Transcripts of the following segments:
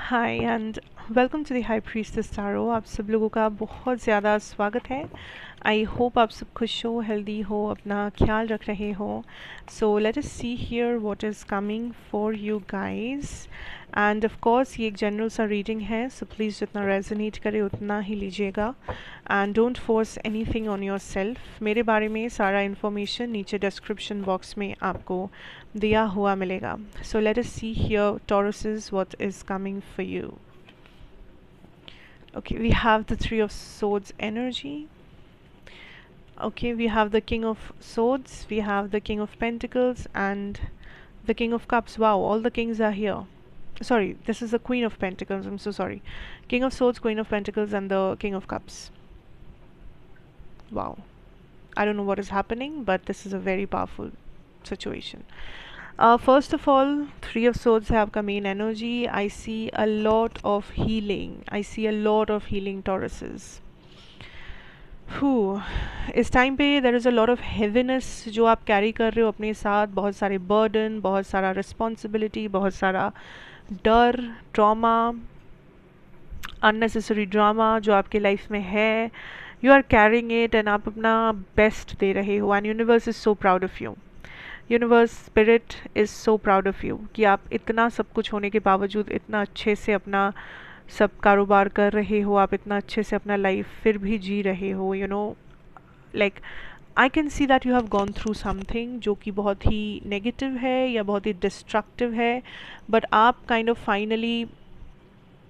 Hi and welcome to the high priestess tarot. आप सब लोगों का बहुत ज़्यादा स्वागत है। आई होप आप सब खुश हो, हेल्दी हो, अपना ख्याल रख रहे हो। So let us see here what is coming for you guys. End of course ये एक जनरल सा रीडिंग है, सो प्लीज़ जितना रेजोनेट करे उतना ही लीजिएगा and don't force anything on your self. मेरे बारे में सारा इन्फॉर्मेशन नीचे डिस्क्रिप्शन बॉक्स में आपको दिया हुआ मिलेगा। So let us see here, Tauruses, what is coming for you. Okay, we have the Three of Swords energy. Okay, we have the King of Swords, we have the King of Pentacles, and the King of Cups. Wow, all the kings are here. Sorry, this is the Queen of Pentacles. I'm so sorry. King of Swords, Queen of Pentacles, and the King of Cups. Wow. I don't know what is happening, but this is a very powerful situation. First of all, Three of Swords have come in energy. I see a lot of healing. I see a lot of healing, Tauruses. इस time पे there is a lot of heaviness जो आप carry कर रहे हो अपने साथ। बहुत सारे बर्डन, बहुत सारा रिस्पॉन्सिबिलिटी, बहुत सारा डर, ट्रॉमा, अननेसेसरी ड्रामा जो आपके लाइफ में है। You are carrying it and आप अपना बेस्ट दे रहे हो and universe is so proud of you. Universe spirit is so proud of you कि आप इतना सब कुछ होने के बावजूद इतना अच्छे से अपना सब कारोबार कर रहे हो, आप इतना अच्छे से अपना लाइफ फिर भी जी रहे हो। You know, like I can see that you have gone through something जो कि बहुत ही नेगेटिव है या बहुत ही डिस्ट्रक्टिव है, बट आप kind of finally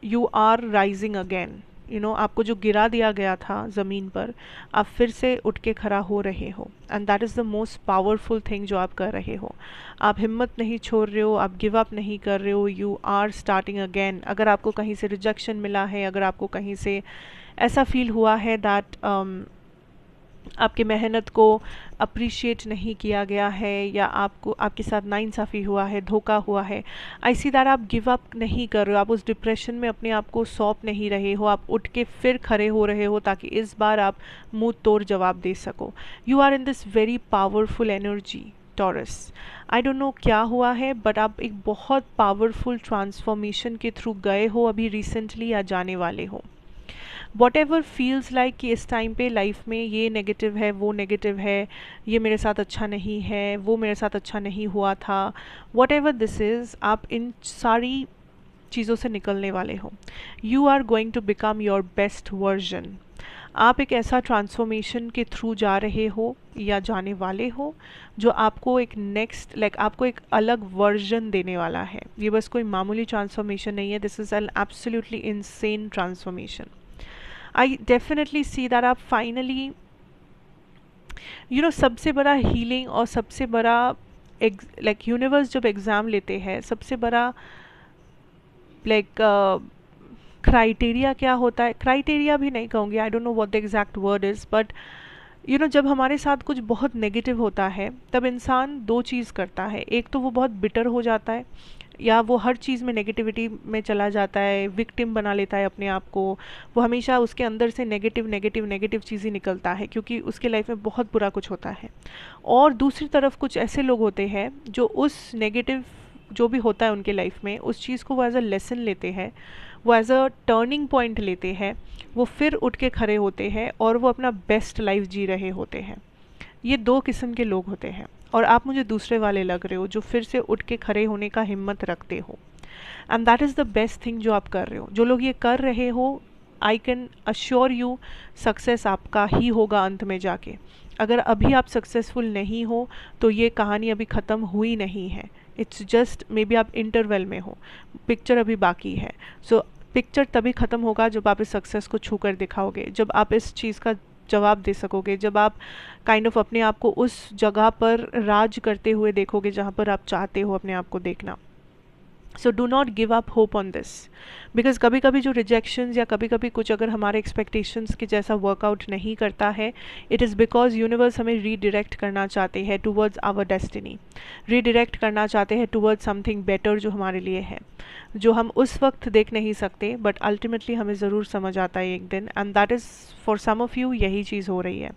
you are rising again. You know, आपको जो गिरा दिया गया था ज़मीन पर, आप फिर से उठ के खड़ा हो रहे हो and that is the most powerful thing जो आप कर रहे हो। आप हिम्मत नहीं छोड़ रहे हो, आप गिव अप नहीं कर रहे हो, यू आर स्टार्टिंग अगेन। अगर आपको कहीं से रिजेक्शन मिला है, अगर आपको कहीं से ऐसा फील हुआ है दैट आपकी मेहनत को अप्रिशिएट नहीं किया गया है या आपको आपके साथ नाइंसाफ़ी हुआ है, धोखा हुआ है, आई सी दैट आप गिव अप नहीं कर रहे हो, आप उस डिप्रेशन में अपने आप को सौंप नहीं रहे हो, आप उठ के फिर खड़े हो रहे हो ताकि इस बार आप मुंह तोड़ जवाब दे सको। You are in this very powerful energy Taurus. I don't know क्या हुआ है, बट आप एक बहुत पावरफुल ट्रांसफॉर्मेशन के थ्रू गए हो अभी रिसेंटली या जाने वाले हो। वॉट एवर फील्स लाइक कि इस टाइम पे लाइफ में ये नेगेटिव है, वो नेगेटिव है, ये मेरे साथ अच्छा नहीं है, वो मेरे साथ अच्छा नहीं हुआ था, वॉट एवर दिस इज़, आप इन सारी चीज़ों से निकलने वाले हो। You are going to become your best version. आप एक ऐसा ट्रांसफॉर्मेशन के थ्रू जा रहे हो या जाने वाले हो जो आपको एक नेक्स्ट आपको एक अलग वर्जन देने वाला है। ये बस कोई मामूली ट्रांसफॉर्मेशन नहीं है, this is an absolutely insane transformation. I definitely see that आप फाइनली सबसे बड़ा हीलिंग और सबसे बड़ा यूनिवर्स जब एग्ज़ाम लेते हैं, सबसे बड़ा क्राइटेरिया क्या होता है, क्राइटेरिया भी नहीं कहूँगी, आई don't know what the exact word is, but जब हमारे साथ कुछ बहुत नेगेटिव होता है तब इंसान दो चीज़ करता है। एक तो वो बहुत बिटर हो जाता है या वो हर चीज़ में नेगेटिविटी में चला जाता है, विक्टिम बना लेता है अपने आप को। वो हमेशा उसके अंदर से नेगेटिव नेगेटिव नेगेटिव चीज़ ही निकलता है क्योंकि उसके लाइफ में बहुत बुरा कुछ होता है। और दूसरी तरफ कुछ ऐसे लोग होते हैं जो उस नेगेटिव जो भी होता है उनके लाइफ में उस चीज़ को वो एज अ लेसन लेते हैं, वो एज अ टर्निंग पॉइंट लेते हैं, वो फिर उठ के खड़े होते हैं और वो अपना बेस्ट लाइफ जी रहे होते हैं। ये दो किस्म के लोग होते हैं और आप मुझे दूसरे वाले लग रहे हो जो फिर से उठ के खड़े होने का हिम्मत रखते हो। And that is the best thing जो आप कर रहे हो। जो लोग ये कर रहे हो, I can assure you success आपका ही होगा अंत में जाके। अगर अभी आप सक्सेसफुल नहीं हो तो ये कहानी अभी ख़त्म हुई नहीं है। इट्स जस्ट मे बी आप इंटरवल में हो, पिक्चर अभी बाकी है। सो पिक्चर तभी ख़त्म होगा जब आप इस सक्सेस को छू कर दिखाओगे, जब आप इस चीज़ का जवाब दे सकोगे, जब आप काइंड ऑफ अपने आप को उस जगह पर राज करते हुए देखोगे जहाँ पर आप चाहते हो अपने आप को देखना। So do not give up hope on this, because कभी कभी जो रिजेक्शंस या कभी कभी कुछ अगर हमारे एक्सपेक्टेशंस के जैसा वर्कआउट नहीं करता है, इट इज़ बिकॉज यूनिवर्स हमें रीडायरेक्ट करना चाहते हैं टूवर्ड्स आवर डेस्टिनी, रीडायरेक्ट करना चाहते हैं टूवर्ड्स समथिंग बेटर जो हमारे लिए है, जो हम उस वक्त देख नहीं सकते बट अल्टीमेटली हमें ज़रूर समझ आता है एक दिन। And that is for some of you यही चीज़ हो रही है।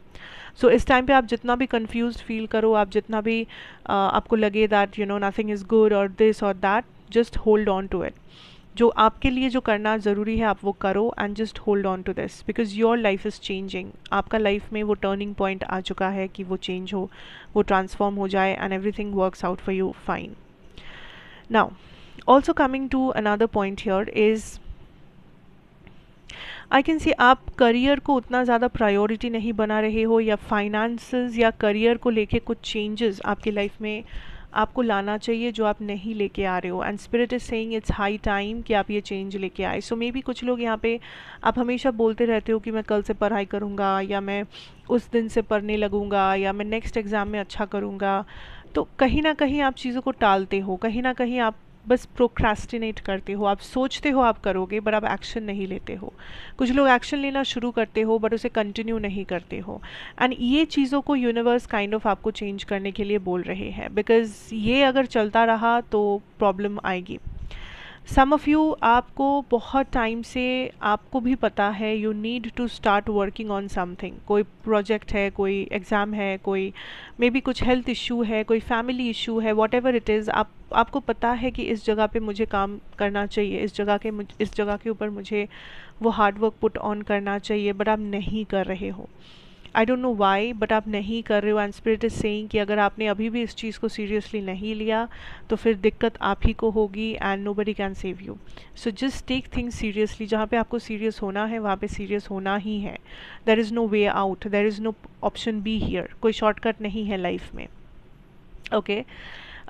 सो इस टाइम पे आप जितना भी कंफ्यूज फील करो, आप जितना भी आपको लगे दैट नथिंग इज़ गुड और दिस और that, just hold on to it. जो आपके लिए जो करना ज़रूरी है आप वो करो and just hold on to this because your life is changing. आपका लाइफ में वो टर्निंग पॉइंट आ चुका है कि वो चेंज हो, वो ट्रांसफॉर्म हो जाए and everything works out for you fine. Now also coming to another point here is I can see आप करियर को उतना ज़्यादा प्रायोरिटी नहीं बना रहे हो, या फाइनेंसेस या करियर को लेके कुछ चेंजेस आपकी लाइफ में आपको लाना चाहिए जो आप नहीं लेके आ रहे हो and spirit is saying it's high time कि आप ये चेंज लेके आए। सो मे बी कुछ लोग यहाँ पे आप हमेशा बोलते रहते हो कि मैं कल से पढ़ाई करूँगा, या मैं उस दिन से पढ़ने लगूँगा, या मैं नेक्स्ट एग्ज़ाम में अच्छा करूँगा। तो कहीं ना कहीं आप चीज़ों को टालते हो, कहीं ना कहीं आप बस प्रोक्रास्टिनेट करते हो। आप सोचते हो आप करोगे बट आप एक्शन नहीं लेते हो। कुछ लोग एक्शन लेना शुरू करते हो बट उसे कंटिन्यू नहीं करते हो एंड ये चीज़ों को यूनिवर्स काइंड ऑफ आपको चेंज करने के लिए बोल रहे हैं बिकॉज ये अगर चलता रहा तो प्रॉब्लम आएगी। सम ऑफ़ यू आपको बहुत टाइम से आपको भी पता है you need to start working on something. कोई प्रोजेक्ट है, कोई एग्ज़ाम है, कोई मे बी कुछ हेल्थ इशू है, कोई फैमिली इशू है, वॉट एवर इट इज़। आपको पता है कि इस जगह पे मुझे काम करना चाहिए, इस जगह के ऊपर मुझे वो हार्ड वर्क पुट ऑन करना चाहिए बट आप नहीं कर रहे हो। आई डोंट नो वाई बट आप नहीं कर रहे हो एंड स्पिरिट इज सेइंग कि अगर आपने अभी भी इस चीज़ को सीरियसली नहीं लिया तो फिर दिक्कत आप ही को होगी and nobody can save you. So just take things seriously. जहाँ पे आपको सीरियस होना है वहाँ पे सीरियस होना ही है। There is no way out, there is no option be here. कोई शॉर्टकट नहीं है लाइफ में। ओके,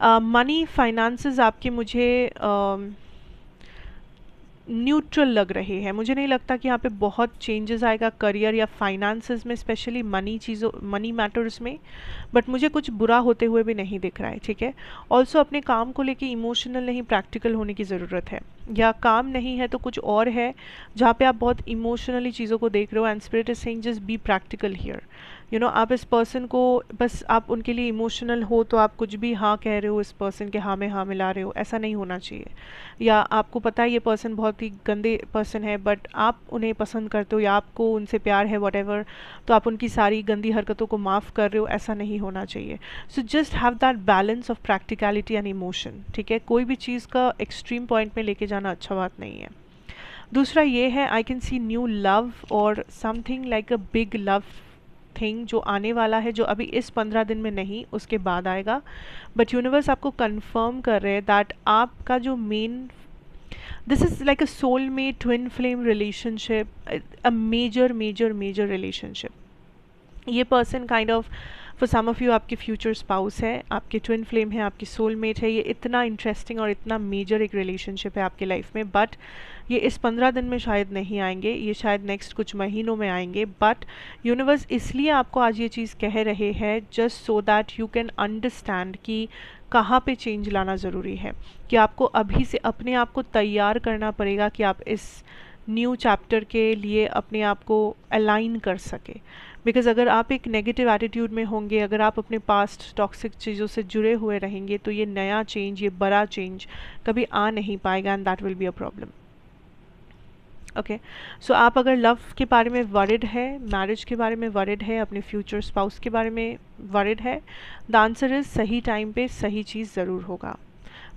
मनी फाइनेंसेस आपके मुझे न्यूट्रल लग रहे हैं। मुझे नहीं लगता कि यहाँ पे बहुत चेंजेस आएगा करियर या फाइनेंसेस में, स्पेशली मनी मैटर्स में, बट मुझे कुछ बुरा होते हुए भी नहीं दिख रहा है। ठीक है, ऑल्सो अपने काम को लेके इमोशनल नहीं प्रैक्टिकल होने की ज़रूरत है, या काम नहीं है तो कुछ और है जहाँ पे आप बहुत इमोशनली चीज़ों को देख रहे हो and spirit is saying just be practical here. You know, आप इस पर्सन को बस आप उनके लिए इमोशनल हो तो आप कुछ भी हाँ कह रहे हो, इस पर्सन के हाँ में हाँ मिला रहे हो, ऐसा नहीं होना चाहिए। या आपको पता है ये पर्सन बहुत ही गंदे पर्सन है बट आप उन्हें पसंद करते हो या आपको उनसे प्यार है वॉटेवर, तो आप उनकी सारी गंदी हरकतों को माफ़ कर रहे हो, ऐसा नहीं होना चाहिए। So just have that balance of practicality and emotion. ठीक है, कोई भी चीज़ का एक्सट्रीम पॉइंट में लेके जाना अच्छा बात नहीं है। दूसरा ये है, I can see new love और something like a big love thing जो आने वाला है, जो अभी इस 15 दिन में नहीं, उसके बाद आएगा। बट यूनिवर्स आपको कंफर्म कर रहे हैं दैट आपका जो main, this is like a soul mate twin flame relationship, a major relationship. ये person kind of for some of you आपके फ्यूचर स्पाउस है, आपके ट्विन फ्लेम है, आपकी सोलमेट है। ये इतना इंटरेस्टिंग और इतना मेजर एक रिलेशनशिप है आपके लाइफ में, बट ये इस 15 दिन में शायद नहीं आएंगे, ये शायद नेक्स्ट कुछ महीनों में आएंगे। बट यूनिवर्स इसलिए आपको आज ये चीज़ कह रहे हैं just so that you can understand कि कहाँ पे चेंज लाना ज़रूरी है, कि आपको अभी से अपने आप को तैयार करना पड़ेगा कि आप इस न्यू चैप्टर के लिए अपने आप को अलाइन कर सके। बिकॉज़ अगर आप एक नेगेटिव एटीट्यूड में होंगे, अगर आप अपने पास्ट टॉक्सिक चीज़ों से जुड़े हुए रहेंगे, तो ये नया चेंज, ये बड़ा चेंज कभी आ नहीं पाएगा and that will be a problem. Okay, so आप अगर लव के बारे में वरिड है, मैरिज के बारे में वरिड है, अपने फ्यूचर स्पाउस के बारे में वरिड है, द आंसर इज़ सही टाइम पे सही चीज़ ज़रूर होगा।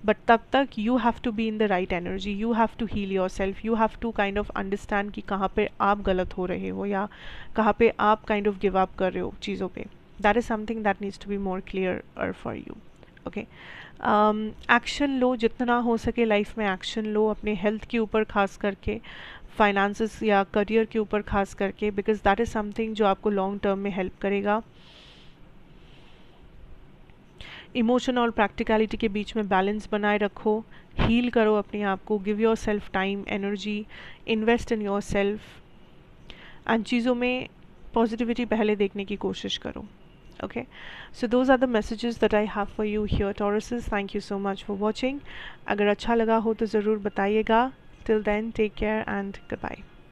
बट तब तक you have to be in the right energy, you have to heal yourself, you have to kind of understand कि कहाँ पे आप गलत हो रहे हो या कहाँ पे आप काइंड ऑफ गिव अप कर रहे हो चीज़ों पे। That is something that needs to be more clear for you. Okay, action लो, जितना हो सके लाइफ में एक्शन लो, अपने हेल्थ के ऊपर खास करके, फाइनेंसेस या करियर के ऊपर खास करके, बिकॉज दैट इज़ समथिंग जो आपको लॉन्ग टर्म में हेल्प करेगा। इमोशन और प्रैक्टिकलिटी के बीच में बैलेंस बनाए रखो, हील करो अपने आप को, give yourself time, energy, invest in yourself and चीज़ों में पॉजिटिविटी पहले देखने की कोशिश करो। Okay, so those are the messages that I have for you here Tauruses. Thank you so much for watching. अगर अच्छा लगा हो तो ज़रूर बताइएगा। Till then take care and good bye.